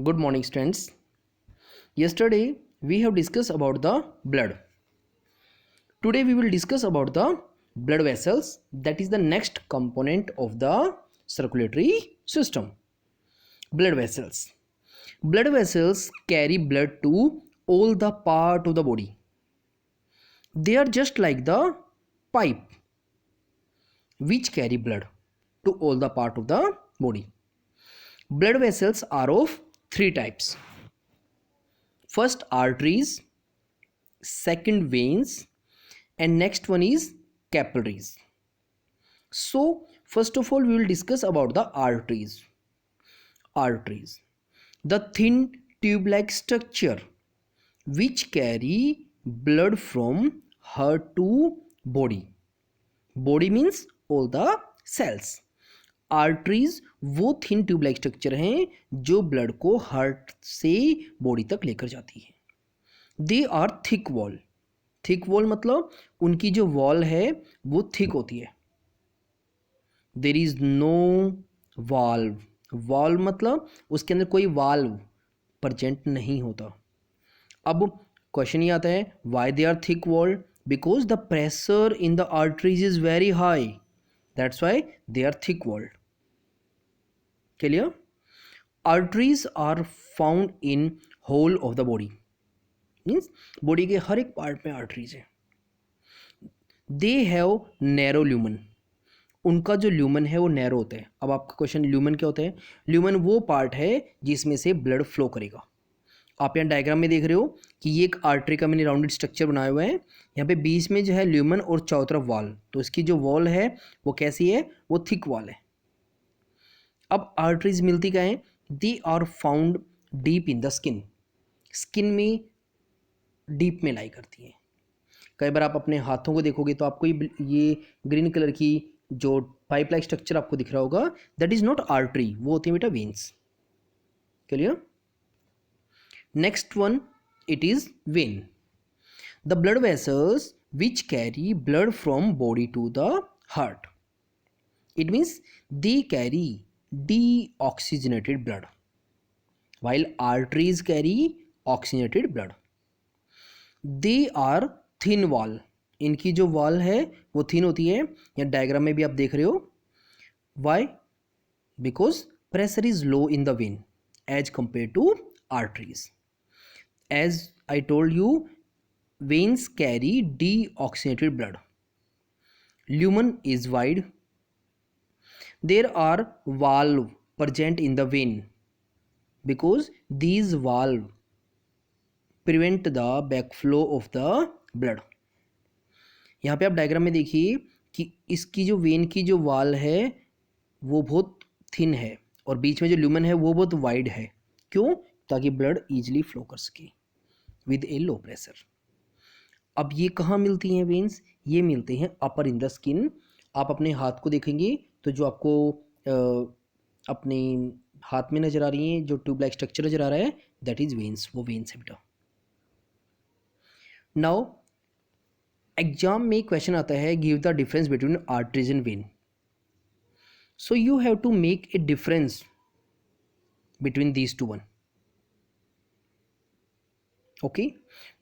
Good morning, students. Yesterday we have discussed about the blood. Today we will discuss about the blood vessels, that is the next component of the circulatory system. Blood vessels. Blood vessels carry blood to all the part of the body. They are just like the pipe which carry blood to all the part of the body. Blood vessels are of three types. First, arteries, second, veins, and next one is capillaries. So first of all we will discuss about the arteries, the thin tube like structure which carry blood from heart to body means all the cells. Arteries वो thin tube like structure हैं जो blood को heart से body तक लेकर जाती है. They are thick wall मतलब उनकी जो वॉल है वो थिक होती है. देर इज नो वाल्व मतलब उसके अंदर कोई वाल्व प्रेजेंट नहीं होता. अब क्वेश्चन ये आता है, why they are thick wall? Because the pressure in the arteries is very high, that's why they are thick walled. Clear? Arteries are found in whole of the body, means body के हर एक part में arteries है. They have narrow lumen, उनका जो lumen है वो narrow होता है. अब आपका क्वेश्चन, ल्यूमन क्या होता है? ल्यूमन वो पार्ट है जिसमें से ब्लड फ्लो करेगा. आप यहाँ डायग्राम में देख रहे हो कि ये एक आर्टरी का मैंने राउंडेड स्ट्रक्चर बनाया हुआ है. यहाँ पे बीच में जो है ल्यूमन और चारों तरफ वॉल, तो इसकी जो वॉल है वो कैसी है? वो थिक वॉल है. अब आर्टरीज मिलती क्या है? They are found deep in the skin में डीप में लाई करती है. कई बार आप अपने हाथों को देखोगे तो आपको ये ग्रीन कलर की जो पाइप लाइक स्ट्रक्चर आपको दिख रहा होगा, दैट इज नॉट आर्टरी, वो होती है बेटा veins. Clear? Next one, it is vein. The blood vessels which carry blood from body to the heart. It means they carry deoxygenated blood while arteries carry oxygenated blood. They are thin wall, इनकी जो wall है वो thin होती है. या diagram में भी आप देख रहे हो. Why? Because pressure is low in the vein as compared to arteries. As I told you, veins carry deoxygenated blood. Lumen is wide. There are valve present in the vein because these valve prevent the backflow of the blood. यहाँ पे आप diagram में देखिए कि इसकी जो when की जो वाल है वो बहुत थिन है और बीच में जो ल्यूमन है वो बहुत वाइड है. क्यों? ताकि ब्लड ईजिली फ्लो कर सके विद ए लो प्रेशर. अब ये कहाँ मिलती हैं वेन्स? ये मिलते हैं अपर इन द स्किन. आप अपने हाथ को देखेंगे तो जो आपको अपने हाथ में नज़र आ रही है, जो ट्यूब लाइक स्ट्रक्चर नज़र आ रहा है, दैट इज वेन्स. वो वेन्स है बेटा. नाउ एग्जाम में क्वेश्चन आता है, give the difference between arteries and vein. So you have to make a difference between these two one. Okay,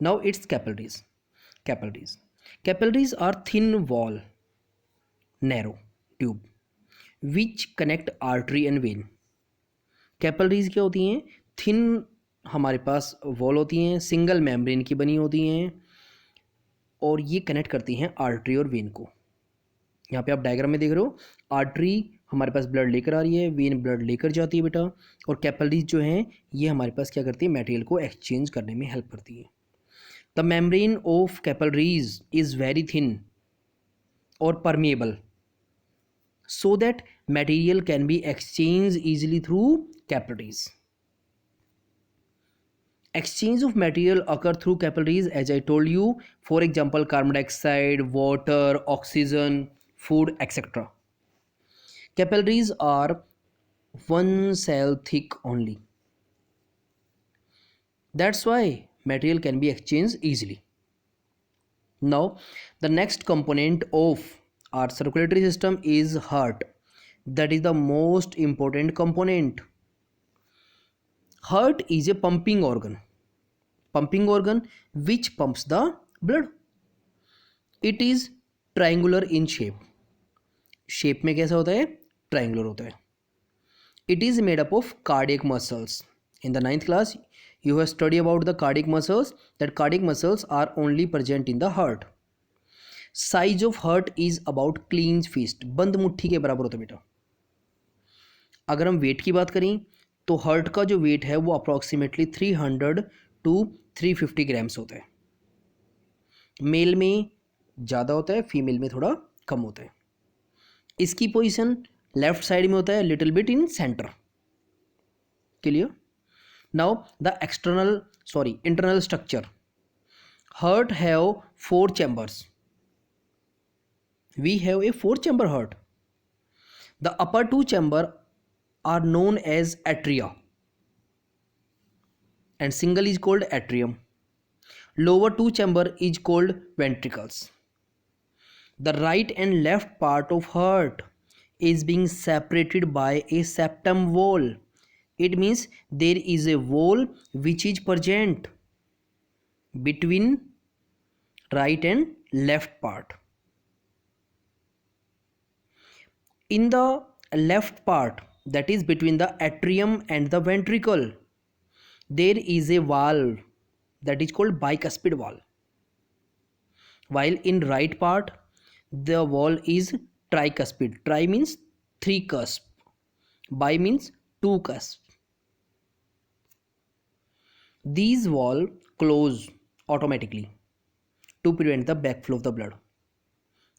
now it's capillaries are thin wall, narrow tube which connect artery and vein. Capillaries क्या होती हैं? Thin हमारे पास wall होती हैं, single membrane की बनी होती हैं और ये कनेक्ट करती हैं आर्टरी और वेन को. यहाँ पे आप डायग्राम में देख रहे हो, आर्टरी हमारे पास ब्लड लेकर आ रही है, वेन ब्लड लेकर जाती है बेटा, और कैपिलरीज जो हैं ये हमारे पास क्या करती है? मटेरियल को एक्सचेंज करने में हेल्प करती है. The membrane of capillaries is very thin और permeable so that material can be exchanged easily through capillaries. Exchange of material occur through capillaries, as I told you. For example, carbon dioxide, water, oxygen, food, etc. Capillaries are one cell thick only. That's why material can be exchanged easily. Now, the next component of our circulatory system is heart. That is the most important component. Heart is a pumping organ which pumps the blood. It is triangular in shape. Shape में कैसा होता है? Triangular होता है. It is made up of cardiac muscles. In the 9th class, you have studied about the cardiac muscles, that cardiac muscles are only present in the heart. Size of heart is about clenched fist. बंद मुट्ठी के बराबर होता है बेटा. अगर हम wait की बात करें तो हार्ट का जो वेट है वो अप्रॉक्सीमेटली 300 टू 350 ग्राम्स होता है. मेल में ज़्यादा होता है, फीमेल में थोड़ा कम होता है. इसकी पोजीशन लेफ्ट साइड में होता है, little bit in centre. Clear? Now the internal structure. Heart have 4 chambers. We have a 4 chamber heart. The upper 2 chamber are known as atria and single is called atrium. Lower 2 chamber is called ventricles. The right and left part of heart is being separated by a septum wall. It means there is a wall which is present between right and left part. In the left part, that is between the atrium and the ventricle, there is a valve that is called bicuspid valve. While in right part, the wall is tricuspid. Tri means 3 cusp. Bi means 2 cusp. These valves close automatically to prevent the backflow of the blood.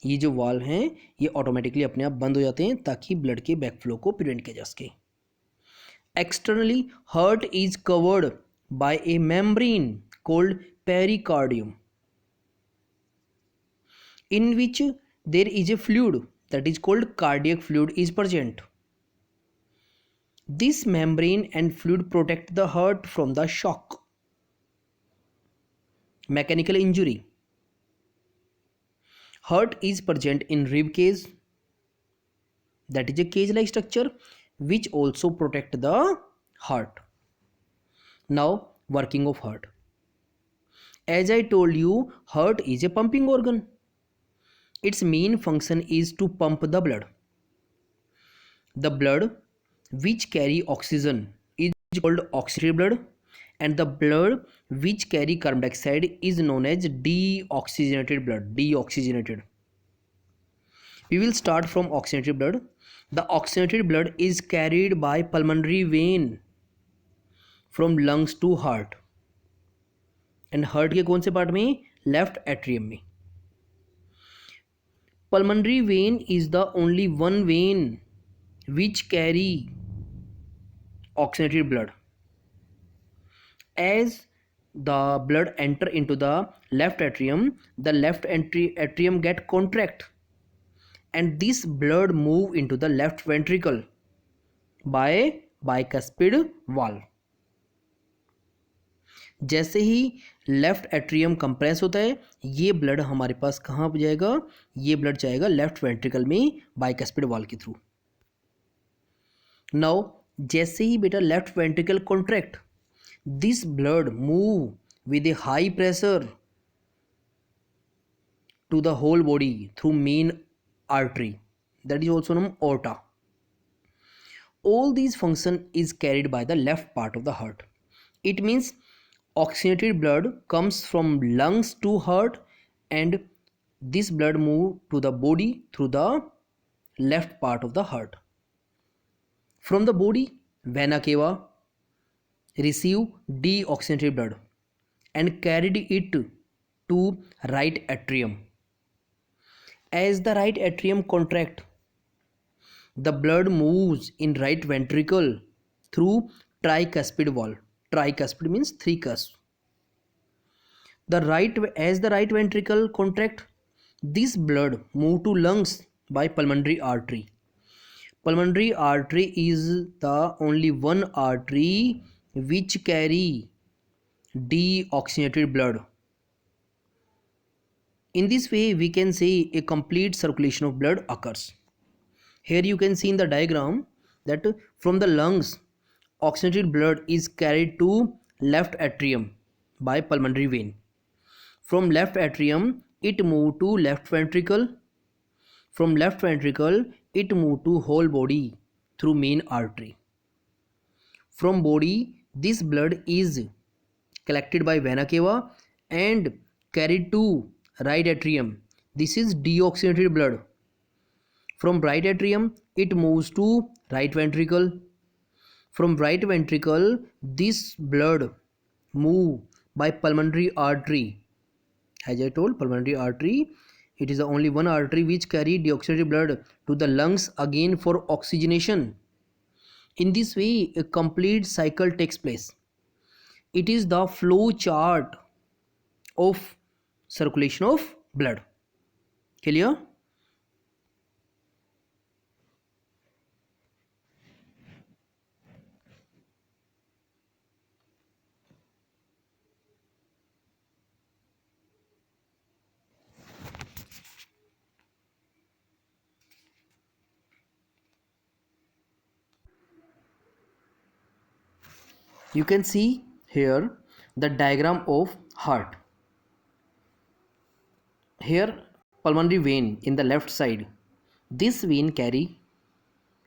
ये जो valve हैं ये automatically अपने आप बंद हो जाते हैं ताकि ब्लड के बैकफ्लो को प्रिवेंट किया जा सके. Externally heart is covered by A membrane called pericardium in which there is a fluid that is called cardiac fluid is present. This membrane and fluid protect the heart from the shock, mechanical injury. Heart is present in rib cage, that is a cage like structure which also protect the heart. Now working of heart. As I told you, heart is a pumping organ. Its main function is to pump the blood. The blood which carry oxygen is called oxygenated blood, and the blood which carry carbon dioxide is known as deoxygenated blood. Deoxygenated. We will start from oxygenated blood. The oxygenated blood is carried by pulmonary vein from lungs to heart. And heart के कौन से part में? Left atrium में. Pulmonary vein is the only one vein which carry oxygenated blood. As the blood enter into the left atrium, the left atrium get contract, and this blood move into the left ventricle by bicuspid valve. जैसे ही left atrium compress होता है, ये blood हमारे पास कहाँ पर जाएगा? ये blood जाएगा लेफ्ट वेंट्रिकल में बाइकस्पिड वाल्व के थ्रू. नाउ जैसे ही बेटा left ventricle contract, this blood move with A high pressure to the whole body through main artery, that is also known aorta. All these function is carried by the left part of the heart. It means oxygenated blood comes from lungs to heart, and this blood move to the body through the left part of the heart. From the body, vena cava receive deoxygenated blood and carried it to right atrium. As the right atrium contract, the blood moves in right ventricle through tricuspid valve. Tricuspid means 3 cusp. As the right ventricle contract, this blood move to lungs by pulmonary artery. Pulmonary artery is the only one artery which carry deoxygenated blood. In this way, we can say a complete circulation of blood occurs. Here you can see in the diagram that from the lungs, oxygenated blood is carried to left atrium by pulmonary vein. From left atrium, it moves to left ventricle. From left ventricle, it moves to whole body through main artery. From body, this blood is collected by vena cava and carried to right atrium. This is deoxygenated blood. From right atrium, it moves to right ventricle. From right ventricle, this blood move by pulmonary artery. As I told, pulmonary artery, it is the only one artery which carry deoxygenated blood to the lungs again for oxygenation. In this way, a complete cycle takes place. It is the flow chart of circulation of blood. Clear? You can see here the diagram of heart. Here pulmonary vein in the left side. This vein carry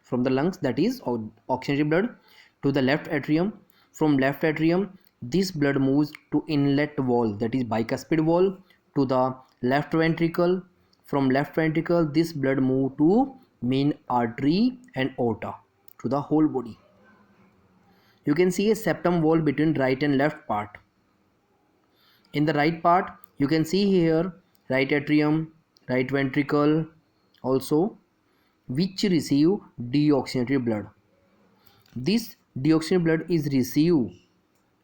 from the lungs, that is oxygenated blood, to the left atrium. From left atrium, this blood moves to inlet wall, that is bicuspid wall, to the left ventricle. From left ventricle, this blood move to main artery and aorta, to the whole body. You can see a septum wall between right and left part. In the right part, you can see here right atrium, right ventricle also, which receive deoxygenated blood. This deoxygenated blood is received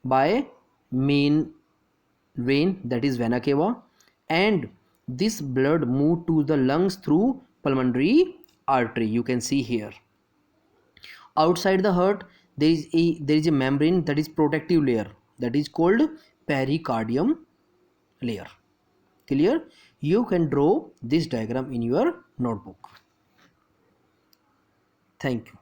by main vein, that is vena cava, and this blood move to the lungs through pulmonary artery. You can see here. Outside the heart, there is a membrane, that is protective layer, that is called pericardium layer. Clear? You can draw this diagram in your notebook. Thank you.